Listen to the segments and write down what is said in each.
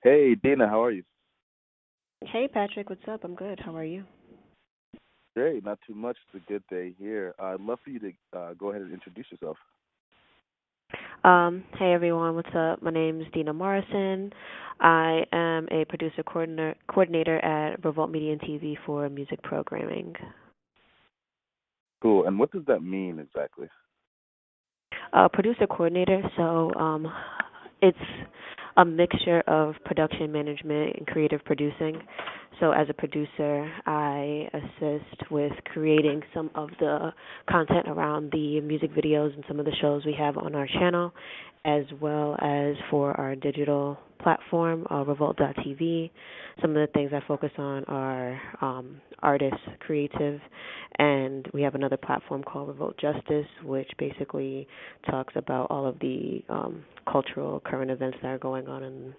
Hey, Dina, how are you? Hey Patrick, what's up? I'm good. How are you? Great, not too much. It's a good day here. I'd love for you to go ahead and introduce yourself. Hey everyone, what's up? My name is Deena Morrison. I am a producer coordinator at Revolt Media and TV for music programming. Cool. And what does that mean exactly? Producer coordinator, so it's a mixture of production management and creative producing. So as a producer, I assist with creating some of the content around the music videos and some of the shows we have on our channel, as well as for our digital platform, Revolt.tv. Some of the things I focus on are artists, creative, and we have another platform called Revolt Justice, which basically talks about all of the cultural current events that are going on and,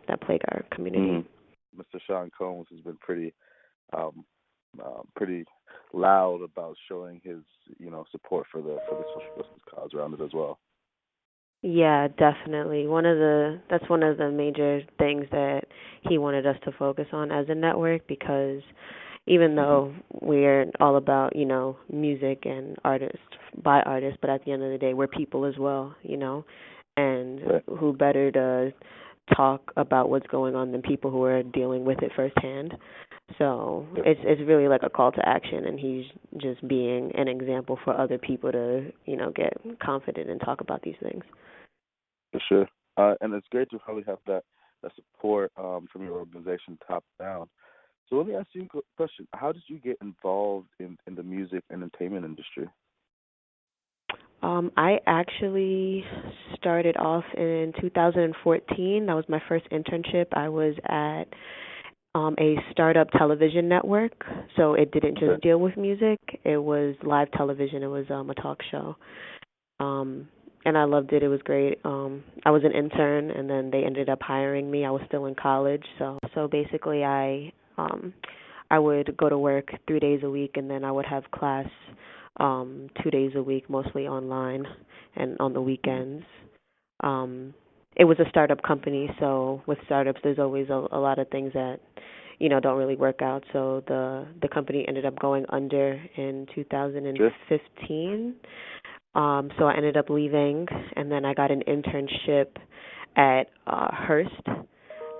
that plague our community. Mr. Sean Combs has been pretty loud about showing his, support for the social justice cause around it as well. Yeah, definitely. That's one of the major things that he wanted us to focus on as a network because even though we're all about, music and artists by artists, but at the end of the day we're people as well. And Right. who better to talk about what's going on than people who are dealing with it firsthand. So it's really like a call to action, and he's just being an example for other people to, get confident and talk about these things. For sure. And it's great to probably have that support from your organization top down. So let me ask you a question. How did you get involved in the music and entertainment industry? I actually started off in 2014. That was my first internship. I was at a startup television network, so it didn't just deal with music. It was live television. It was a talk show. And I loved it. It was great. I was an intern, and then they ended up hiring me. I was still in college, so basically I would go to work 3 days a week, and then I would have class 2 days a week, mostly online and on the weekends. It was a startup company, so with startups, there's always a lot of things that don't really work out. So the company ended up going under in 2015. So I ended up leaving, and then I got an internship at Hearst.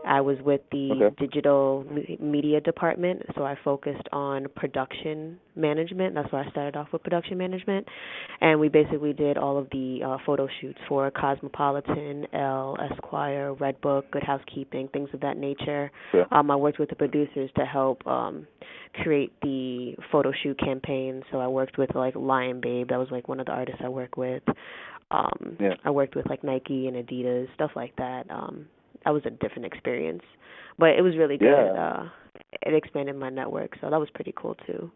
I was with the digital media department, so I focused on production management. That's why I started off with production management. And we basically did all of the photo shoots for Cosmopolitan, Elle, Esquire, Redbook, Good Housekeeping, things of that nature. Yeah. I worked with the producers to help create the photo shoot campaign. So I worked with like Lion Babe. That was like one of the artists I work with. I worked with like Nike and Adidas, stuff like that. That was a different experience, but it was really good. Yeah. It expanded my network, so that was pretty cool too.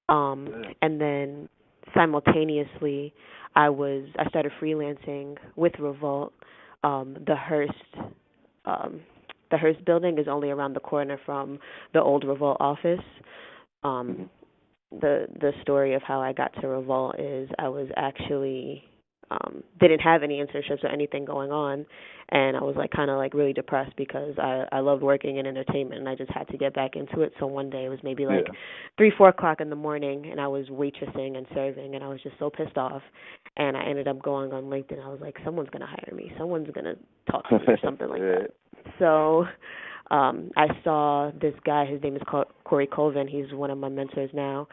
And then simultaneously, I started freelancing with Revolt. The um, the Hearst building is only around the corner from the old Revolt office. The story of how I got to Revolt is I was actually didn't have any internships or anything going on, and I was like kind of like really depressed because I loved working in entertainment and I just had to get back into it. So one day it was maybe like 3-4 o'clock in the morning, and I was waitressing and serving, and I was just so pissed off, and I ended up going on LinkedIn. I was like, someone's gonna hire me, someone's gonna talk to me or something like that. So I saw this guy. His name is Corey Colvin. He's one of my mentors now.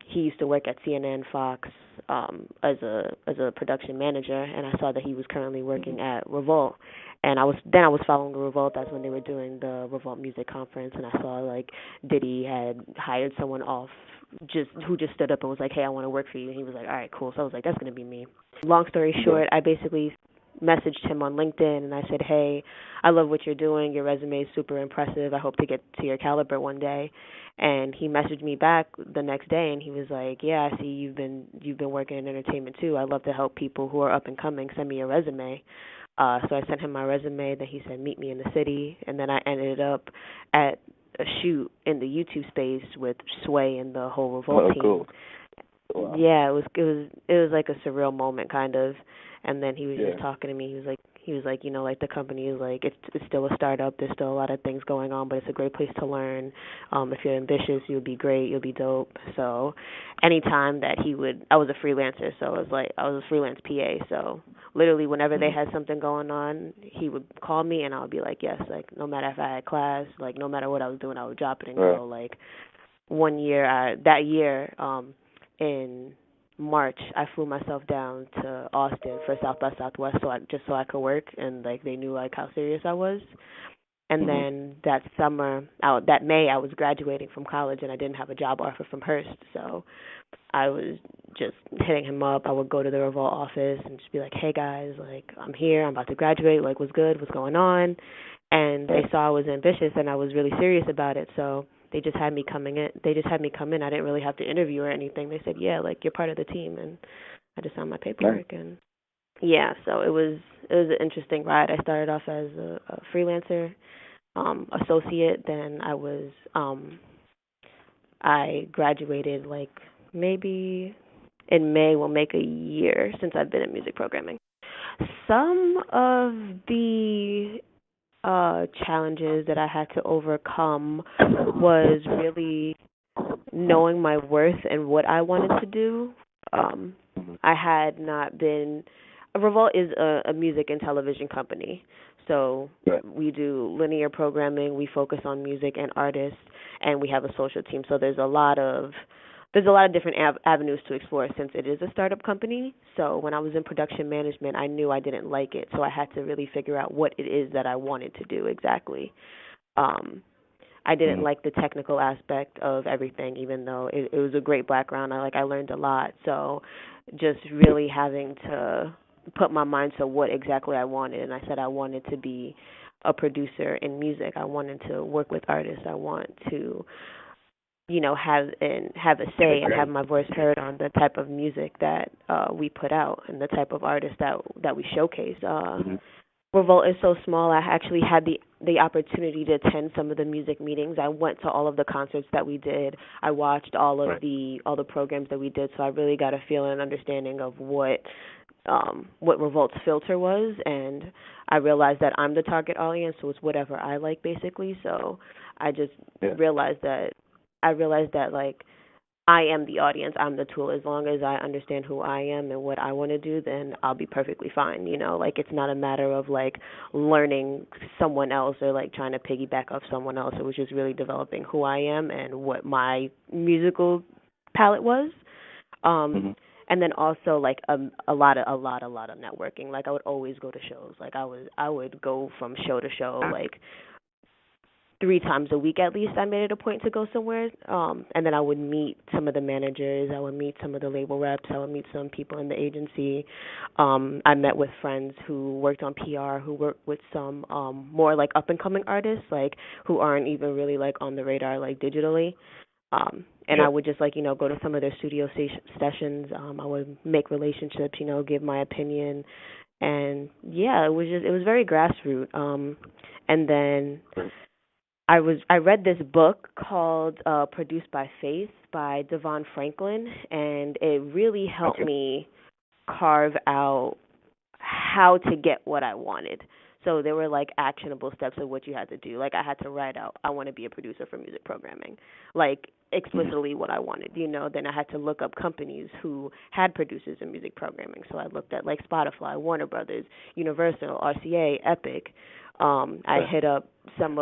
He used to work at CNN, Fox, as a production manager, and I saw that he was currently working at Revolt. And I was following Revolt. That's when they were doing the Revolt Music Conference, and I saw like Diddy had hired someone who just stood up and was like, "Hey, I want to work for you." And he was like, "All right, cool." So I was like, "That's gonna be me." Long story short, I basically messaged him on LinkedIn and I said, "Hey, I love what you're doing. Your resume is super impressive. I hope to get to your caliber one day." And he messaged me back the next day and he was like, "Yeah, I see you've been working in entertainment too. I love to help people who are up and coming. Send me your resume." So I sent him my resume. Then he said, "Meet me in the city." And then I ended up at a shoot in the YouTube space with Sway and the whole Revolt team. Cool. Wow. Yeah, it was like a surreal moment kind of. And then he was just talking to me. He was like, he was like, like the company is like it's still a startup. There's still a lot of things going on, but it's a great place to learn. If you're ambitious, you'll be great. You'll be dope. So, anytime that I was a freelancer, so I was a freelance PA. So literally, whenever they had something going on, he would call me, and I would be like, yes. Like no matter if I had class, like no matter what I was doing, I would drop it and go. Like one year, that year, in March, I flew myself down to Austin for South by Southwest, so I could work, and like they knew like how serious I was. And then that that May, I was graduating from college, and I didn't have a job offer from Hearst, so I was just hitting him up. I would go to the Revolt office and just be like, "Hey guys, like I'm here, I'm about to graduate. Like, what's good? What's going on?" And they saw I was ambitious and I was really serious about it, so they just had me coming in. They just had me come in. I didn't really have to interview or anything. They said, "Yeah, like you're part of the team," and I just signed my paperwork. And yeah, so it was an interesting ride. I started off as a freelancer, associate. Then I graduated like maybe in May will make a year since I've been in music programming. Some of the challenges that I had to overcome was really knowing my worth and what I wanted to do. I had not been. Revolt is a music and television company, so we do linear programming. We focus on music and artists, and we have a social team. So there's a lot of different avenues to explore since it is a startup company. So when I was in production management, I knew I didn't like it, so I had to really figure out what it is that I wanted to do exactly. I didn't like the technical aspect of everything, even though it was a great background. I learned a lot. So just really having to put my mind to what exactly I wanted, and I said I wanted to be a producer in music. I wanted to work with artists. I want to have a say and have my voice heard on the type of music that we put out and the type of artists that we showcase. Revolt is so small. I actually had the opportunity to attend some of the music meetings. I went to all of the concerts that we did. I watched all of the programs that we did. So I really got a feel and understanding of what Revolt's filter was, and I realized that I'm the target audience, so it's whatever I like basically. So I just realized that like I am the audience, I'm the tool. As long as I understand who I am and what I want to do, then I'll be perfectly fine, Like it's not a matter of like learning someone else or like trying to piggyback off someone else. It was just really developing who I am and what my musical palette was. And then also like a lot of networking. Like I would always go to shows. Like I would go from show to show like 3 times a week at least. I made it a point to go somewhere, and then I would meet some of the managers, I would meet some of the label reps, I would meet some people in the agency. I met with friends who worked on PR, who worked with some more like up-and-coming artists, like who aren't even really like on the radar like digitally. And I would just like, go to some of their studio sessions. I would make relationships, give my opinion. And yeah, it was very grassroots. And then I read this book called Produced by Faith by Devon Franklin, and it really helped me carve out how to get what I wanted. So there were like actionable steps of what you had to do. Like I had to write out, I want to be a producer for music programming, like explicitly what I wanted, Then I had to look up companies who had producers in music programming. So I looked at like Spotify, Warner Brothers, Universal, RCA, Epic. I hit up some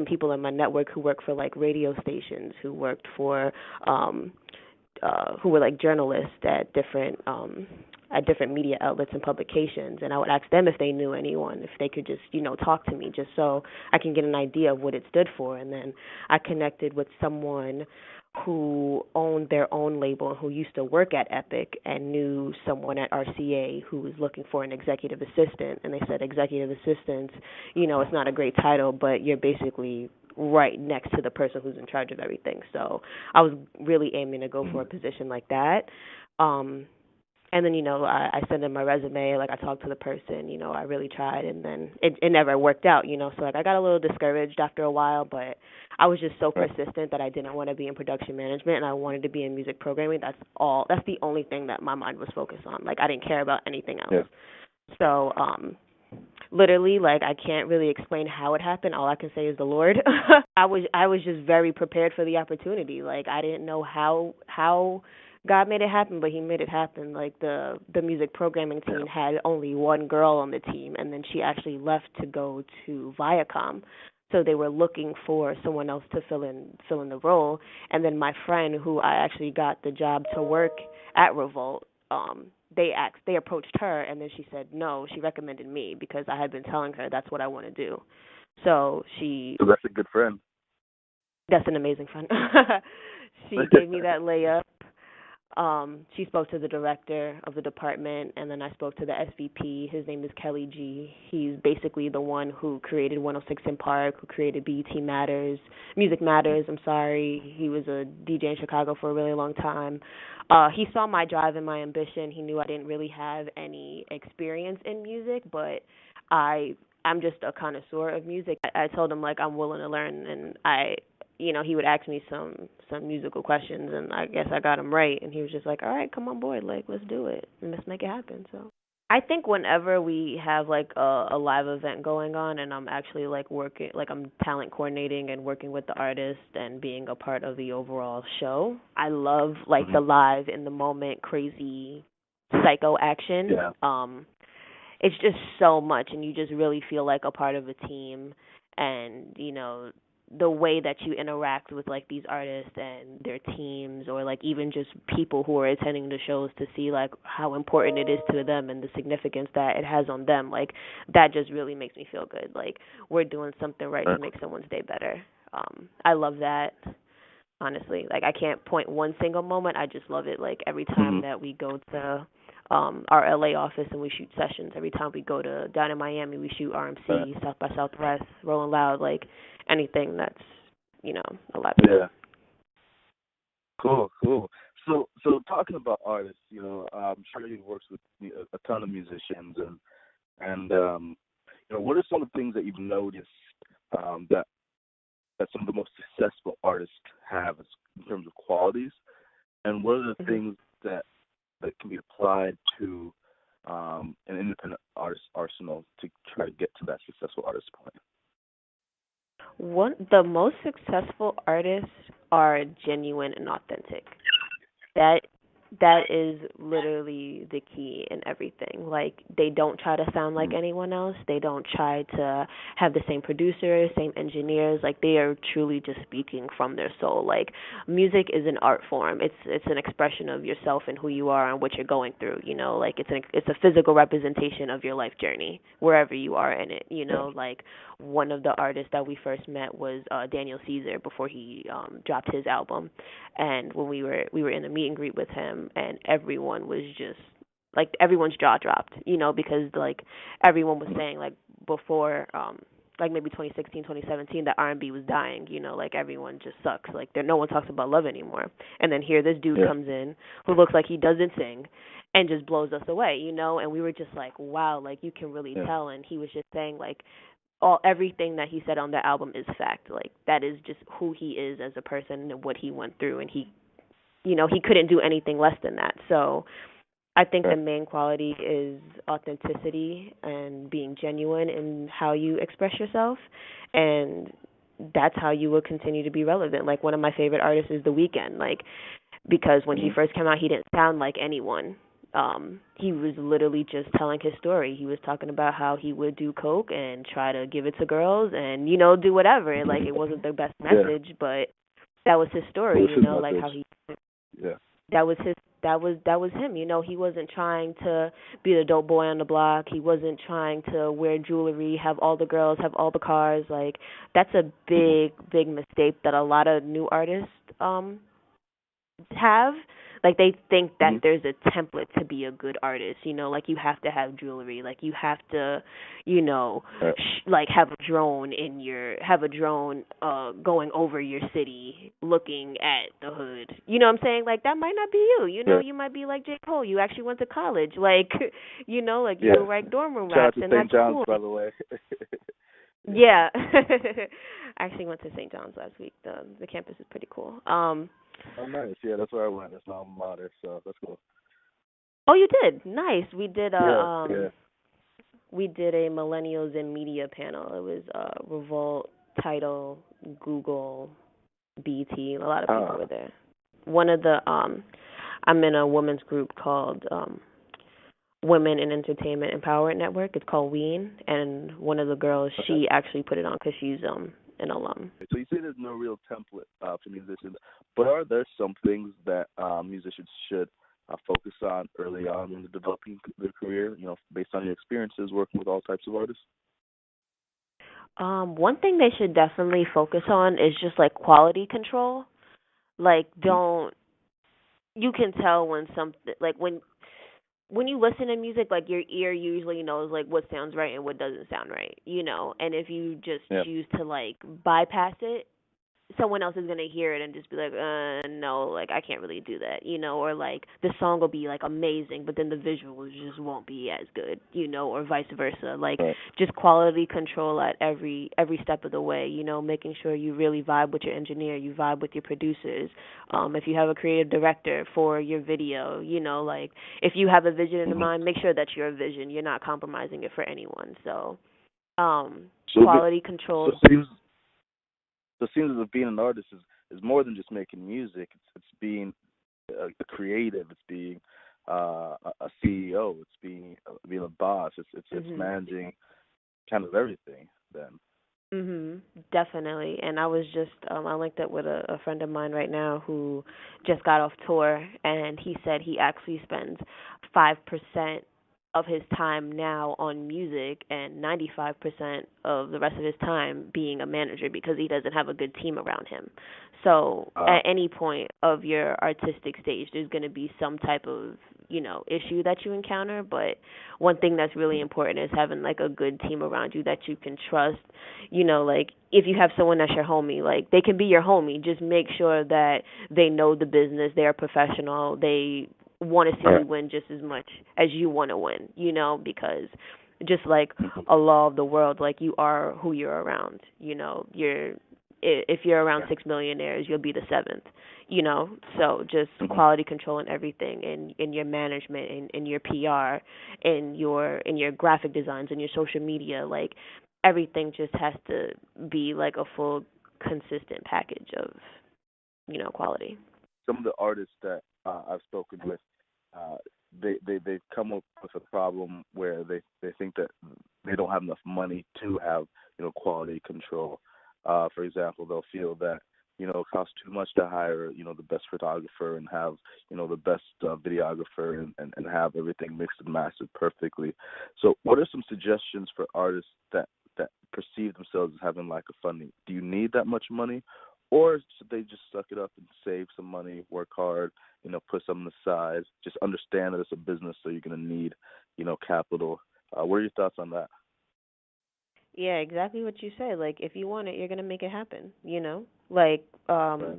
people in my network who work for like radio stations, who worked for who were like journalists at different media outlets and publications, and I would ask them if they knew anyone, if they could just, talk to me just so I can get an idea of what it stood for. And then I connected with someone who owned their own label and who used to work at Epic and knew someone at RCA who was looking for an executive assistant. And they said executive assistant, it's not a great title, but you're basically right next to the person who's in charge of everything. So I was really aiming to go for a position like that. And then, I sent in my resume, like I talked to the person, I really tried, and then it never worked out, so like I got a little discouraged after a while, but I was just so persistent that I didn't want to be in production management and I wanted to be in music programming. That's the only thing that my mind was focused on. Like I didn't care about anything else. So, literally, like, I can't really explain how it happened. All I can say is the Lord. I was just very prepared for the opportunity. Like, I didn't know how God made it happen, but He made it happen. Like, the music programming Yeah. team had only one girl on the team, and then she actually left to go to Viacom. So they were looking for someone else to fill in the role. And then my friend, who I actually got the job to work at Revolt, they approached her, and then she said no. She recommended me because I had been telling her that's what I want to do. So So that's a good friend. that's an amazing friend. She gave me that layup. She spoke to the director of the department, and then I spoke to the SVP. His name is Kelly G. He's basically the one who created 106 in Park, who created BET Matters, Music Matters. I'm sorry. He was a DJ in Chicago for a really long time. He saw my drive and my ambition. He knew I didn't really have any experience in music, but I'm just a connoisseur of music. I told him like I'm willing to learn, and he would ask me some musical questions, and I guess I got him right, and he was just like, all right, come on board, like, let's do it and let's make it happen. So I think whenever we have like a live event going on, and I'm actually like working, like I'm talent coordinating and working with the artist and being a part of the overall show, I love like Hmm. the live in the moment crazy psycho action. Yeah. It's just so much, and you just really feel like a part of a team. And the way that you interact with like these artists and their teams, or like even just people who are attending the shows, to see like how important it is to them and the significance that it has on them, like that just really makes me feel good, like we're doing something right to make someone's day better. I love that, honestly. Like I can't point one single moment. I just love it. Like every time Hmm. that we go to our LA office and we shoot sessions, every time we go to down in Miami, we shoot RMC, South by Southwest, Rolling Loud, like anything that's a live event. Yeah. Cool. Cool. So talking about artists, I'm sure you works with a ton of musicians, and what are some of the things that you've noticed that some of the most successful artists have in terms of qualities, and what are the Mhm. things that can be applied to an independent artist arsenal to try to get to that successful artist point? The most successful artists are genuine and authentic. That that is literally the key in everything. Like they don't try to sound like Mm-hmm. anyone else. They don't try to have the same producers, same engineers. Like they are truly just speaking from their soul. Like music is an art form. It's an expression of yourself and who you are and what you're going through, Like it's a physical representation of your life journey wherever you are in it, Yeah. Like one of the artists that we first met was Daniel Caesar before he dropped his album, and when we were in a meet and greet with him, and everyone was just like everyone's jaw dropped, because like everyone was saying like before like maybe 2016, 2017 that R&B was dying, like everyone just sucks, like there no one talks about love anymore. And then here this dude Yeah. comes in who looks like he doesn't sing and just blows us away, and we were just like, wow, like you can really Yeah. tell. And he was just saying like everything that he said on the album is fact. Like that is just who he is as a person and what he went through, and he couldn't do anything less than that. So I think the Right. main quality is authenticity and being genuine in how you express yourself, and that's how you will continue to be relevant. Like one of my favorite artists is The Weeknd, like because when he Mm-hmm. first came out, he didn't sound like anyone. He was literally just telling his story. He was talking about how he would do coke and try to give it to girls and do whatever. And like it wasn't the best Yeah. message, but that was his story, What's his like message? how he Yeah. that was his that was him. He wasn't trying to be the dope boy on the block. He wasn't trying to wear jewelry, have all the girls, have all the cars. Like that's a Mm-hmm. big mistake that a lot of new artists have. Like they think that Mm-hmm. there's a template to be a good artist, like you have to have jewelry, like you have to, you know Right. like have a drone going over your city looking at the hood, what I'm saying? Like that might not be you, Yeah. you might be like J. Cole, you actually went to college, like like you Yeah. would write dorm room Shout out raps, to and St. that's John's, cool. by the way. Yeah. Yeah. I actually went to St. John's last week. The campus is pretty cool. Oh, nice. Yeah, that's where I went. That's my alma mater, so that's cool. Oh, you did. Nice. We did Yeah. Yeah. We did a Millennials in Media panel. It was Revolt, Title, Google, BT. A lot of people Ah, were there. One of the I'm in a women's group called Women in Entertainment Empowerment Network. It's called WEEN, and one of the girls, okay. she actually put it on because she's an alum. So you say there's no real template for musicians, but are there some things that musicians should focus on early on when they're developing their career? You know, based on your experiences working with all types of artists. One thing they should definitely focus on is just like quality control. Like, Mhm. don't you can tell when something like when you listen to music, like your ear usually knows like what sounds right and what doesn't sound right, you know. And if you just Yeah. choose to like bypass it, someone else is gonna hear it and just be like, no, like I can't really do that, you know, or like the song will be like amazing, but then the visuals just won't be as good, you know, or vice versa. Like Right. just quality control at every step of the way, you know, making sure you really vibe with your engineer, you vibe with your producers. If you have a creative director for your video, you know, like if you have a vision in Hmm. mind, make sure that's your vision. You're not compromising it for anyone. So, So, quality so control. it seems that being an artist is more than just making music. It's being a creative. It's being a CEO. It's being a boss. It's Mhm. managing kind of everything. Then. Definitely. And I was just I linked up with a friend of mine right now who just got off tour, and he said he actually spends 5% of his time now on music and 95% of the rest of his time being a manager because he doesn't have a good team around him. So Uh, at any point of your artistic stage there's going to be some type of, you know, issue that you encounter, but one thing that's really important is having like a good team around you that you can trust. You know, like if you have someone that's your homie, like they can be your homie. Just make sure that they know the business, they are professional, they want to see right. you win just as much as you want to win, you know, because just like Mhm. a law of the world, like you are who you're around, you know, if you're around Yeah. 6 millionaires, you'll be the seventh, you know. So just Mhm. quality control in everything, in your management, in your PR, in your graphic designs, in your social media, like everything just has to be like a full consistent package of, you know, quality. Some of the artists that I've spoken with, uh, they've come up with a problem where they think that they don't have enough money to have quality control. For example, they'll feel that it costs too much to hire the best photographer and have the best videographer and have everything mixed and mastered perfectly. So, what are some suggestions for artists that perceive themselves as having lack of funding? Do you need that much money, or should they just suck it up and save some money, work hard, put something aside, just understand that it's a business, so you're going to need, capital. What are your thoughts on that? Yeah, exactly what you said. Like if you want it, you're gonna make it happen, you know? Like Right.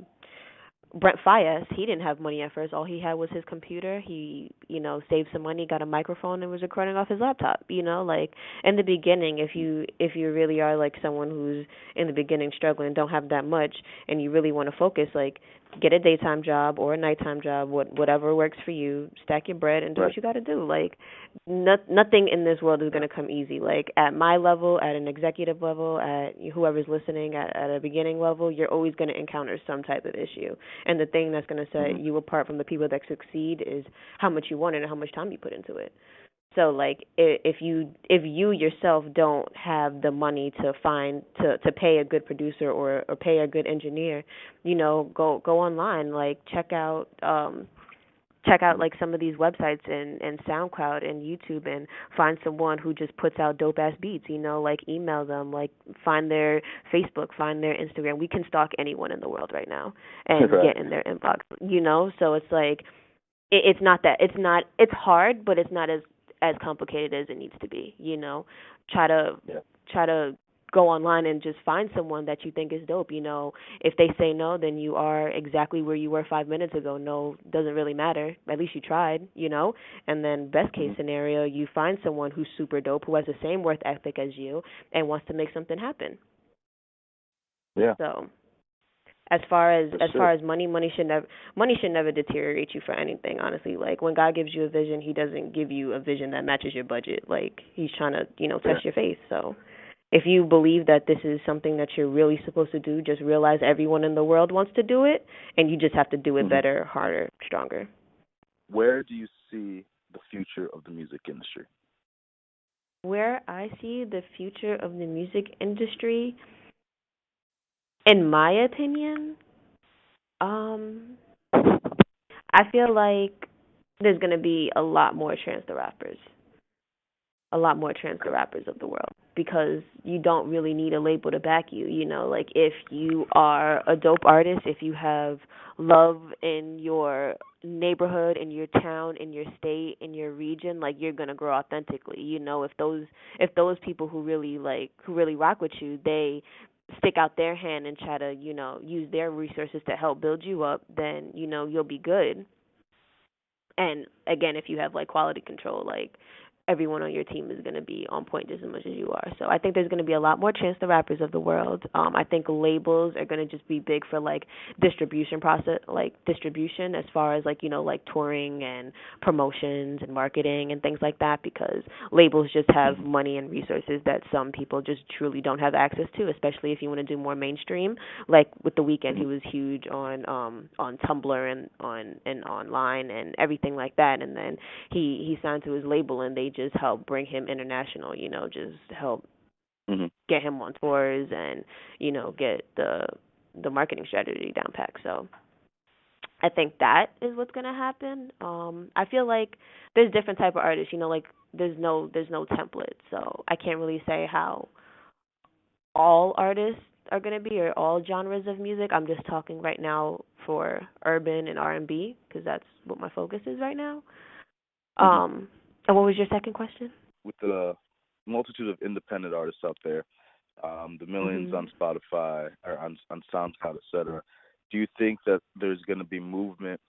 Brent Fayez, he didn't have money at first. All he had was his computer. He, you know, saved some money, got a microphone, and was recording off his laptop. You know, like in the beginning, if you really are like someone who's in the beginning struggling, don't have that much, and you really want to focus, like get a daytime job or a nighttime job, whatever works for you. Stack your bread and do Right. what you got to do. Like nothing in this world is going to come easy. Like at my level, at an executive level, at whoever's listening, at a beginning level, you're always going to encounter some type of issue. And the thing that's going to Mm-hmm. set you apart from the people that succeed is how much you want it and how much time you put into it. So like if you yourself don't have the money to find to pay a good producer or pay a good engineer, you know, go online, like check out like some of these websites and SoundCloud and YouTube and find someone who just puts out dope ass beats, you know, like email them, like find their Facebook, find their Instagram. We can stalk anyone in the world right now and Right. get in their inbox, you know? So it's like it's hard, but it's not as complicated as it needs to be, you know. Try to Yeah. try to go online and just find someone that you think is dope, you know. If they say no, then you are exactly where you were 5 minutes ago. No, doesn't really matter. At least you tried, you know. And then best case Mm-hmm. scenario, you find someone who's super dope, who has the same worth ethic as you and wants to make something happen. Yeah. So, For As sure. far as money should never deteriorate you for anything, honestly. Like when God gives you a vision, he doesn't give you a vision that matches your budget. Like he's trying to, Yeah. test your faith. So if you believe that this is something that you're really supposed to do, just realize everyone in the world wants to do it and you just have to do it Hmm. better, harder, stronger. Where do you see the future of the music industry? Where I see the future of the music industry, in my opinion, um I feel like there's going to be a lot more trans the Okay. rappers of the world because you don't really need a label to back you, like if you are a dope artist, if you have love in your neighborhood, in your town, in your state, in your region, like you're going to grow authentically. If those people who really rock with you, they stick out their hand and try to, use their resources to help build you up, then, you'll be good. And again, if you have like quality control, like everyone on your team is going to be on point just as much as you are. So I think there's going to be a lot more Chance the Rappers of the world. I think labels are going to just be big for like distribution as far as like like touring and promotions and marketing and things like that because labels just have Hmm. money and resources that some people just truly don't have access to, especially if you want to do more mainstream. Like with the weekend, Hmm. he was huge on Tumblr and online and everything like that. And then he signed to his label, and they just helped bring him international. Just help Hmm. get him on tours and get the marketing strategy down pat. So I think that is what's gonna happen. I feel like there's different type of artists. Like there's no template, so I can't really say how all artists are going to be or all genres of music. I'm just talking right now for urban and R&B because that's what my focus is right now. Hmm. Um, and what was your second question? With the multitude of independent artists out there, the millions on Mhm. Spotify or on SoundCloud, etc., do you think that there's going to be movement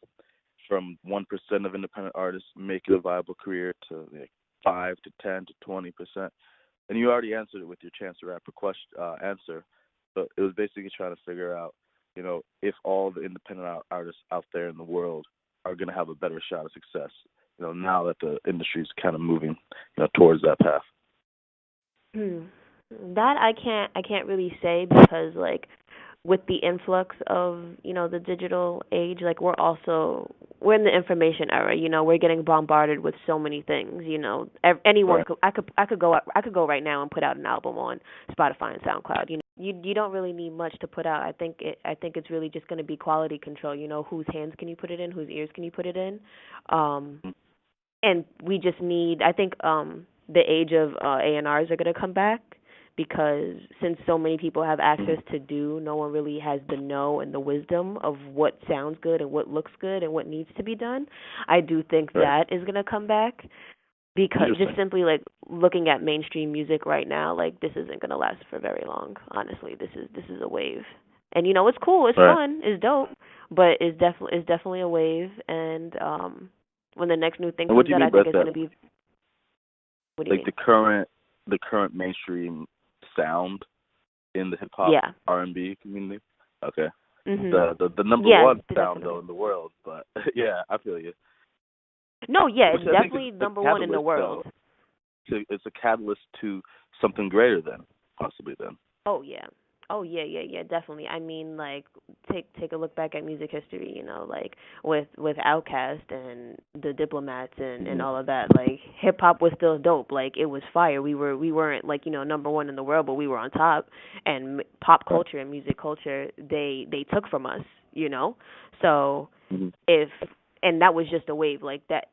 from 1% of independent artists making a viable career to like 5 to 10 to 20%? And you already answered it with your Chance the Rapper question answer, but it was basically trying to figure out, if all the independent artists out there in the world are going to have a better shot of success. Now that the industry is kind of moving, towards that path. Hmm. That I can't really say because like with the influx of the digital age, like we're in the information era. We're getting bombarded with so many things. Anyone Right. could I could go right now and put out an album on Spotify and SoundCloud. You don't really need much to put out. I think it's really just going to be quality control. Whose hands can you put it in, whose ears can you put it in, um, and we just need. I think the age of A&Rs are going to come back because since so many people have access Mm-hmm. to do, no one really has the know and the wisdom of what sounds good and what looks good and what needs to be done. I do think Right. that is going to come back because just Interesting. simply like looking at mainstream music right now, like this isn't going to last for very long. Honestly, this is a wave. And it's cool, it's Right. fun, it's dope, but it's definitely a wave and when the next new thing And what comes do you out, mean I by think it's going that? to be. What do you Like mean? the current mainstream sound in the hip hop Yeah. R&B community. Okay. Mhm. The number Yeah, one sound though definitely. in the world, but yeah, I feel you. No, yeah, Which it's I think is definitely a number one in the catalyst world. though. It's a catalyst to something greater than possibly then. Oh yeah. Oh yeah, yeah, yeah, definitely. I mean, like take a look back at music history, like with Outkast and the Diplomats and Hmm. all of that. Like hip hop was still dope. Like it was fire. We weren't like, number 1 in the world, but we were on top. And pop Right. culture and music culture, they took from us. So Hmm. if and that was just a wave like that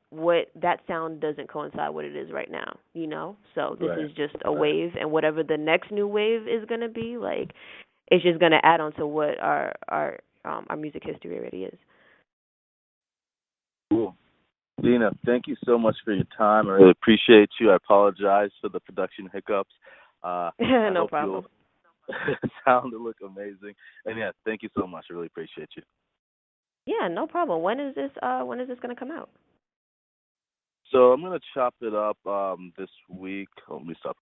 sound doesn't coincide with what it is right now. So this Right. is just a Right. wave, and whatever the next new wave is going to be, like it's just going to add on to what our music history already is. Cool. Deena, thank you so much for your time. I really appreciate you. I apologize for the production hiccups. I No hope you'll problem. sound and look amazing. And yeah, thank you so much. I really appreciate you. Yeah, no problem. When is this going to come out? So I'm gonna chop it up this week. Let me stop